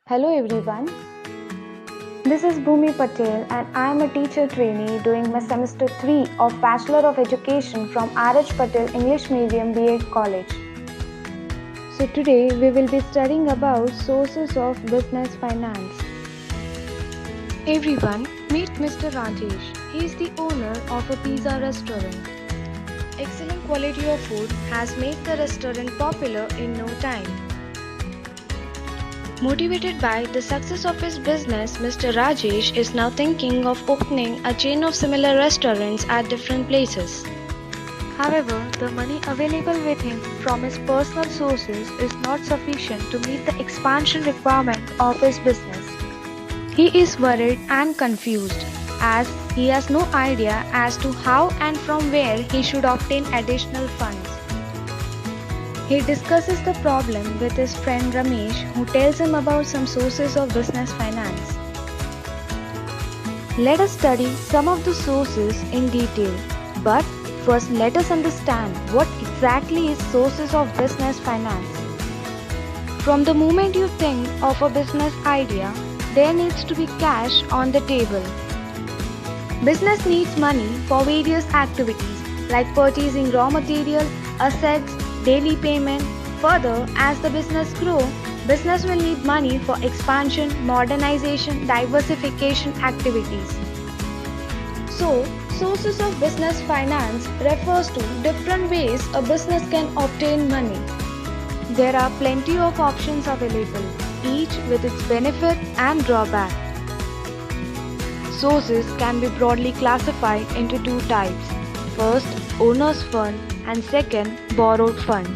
Hello everyone, this is Bhumi Patel and I am a teacher trainee doing my semester 3 of Bachelor of Education from RH Patel English Medium B.Ed College. So today we will be studying about sources of business finance. Everyone, meet Mr. Rajesh. He is the owner of a pizza restaurant. Excellent quality of food has made the restaurant popular in no time. Motivated by the success of his business, Mr. Rajesh is now thinking of opening a chain of similar restaurants at different places. However, the money available with him from his personal sources is not sufficient to meet the expansion requirement of his business. He is worried and confused as he has no idea as to how and from where he should obtain additional funds. He discusses the problem with his friend Ramesh, who tells him about some sources of business finance. Let us study some of the sources in detail. But first let us understand what exactly is sources of business finance. From the moment you think of a business idea, there needs to be cash on the table. Business needs money for various activities like purchasing raw material, assets, daily payment. Further, as the business grows, business will need money for expansion, modernization, diversification activities. So, sources of business finance refers to different ways a business can obtain money. There are plenty of options available, each with its benefit and drawback. Sources can be broadly classified into two types. First, owner's fund and second, borrowed fund.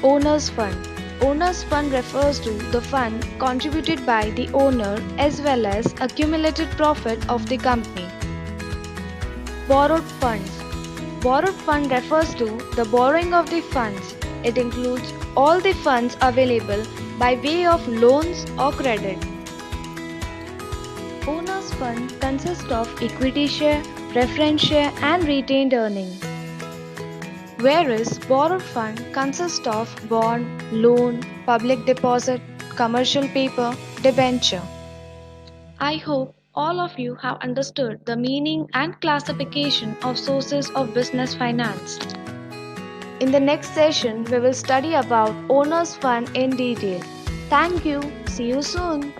Owner's fund. Owner's fund refers to the fund contributed by the owner as well as accumulated profit of the company. Borrowed funds. Borrowed fund refers to the borrowing of the funds. It includes all the funds available by way of loans or credit. Owner's fund consists of equity share, preference share and retained earnings. Whereas borrowed fund consists of bond, loan, public deposit, commercial paper, debenture. I hope all of you have understood the meaning and classification of sources of business finance. In the next session, we will study about owner's fund in detail. Thank you. See you soon.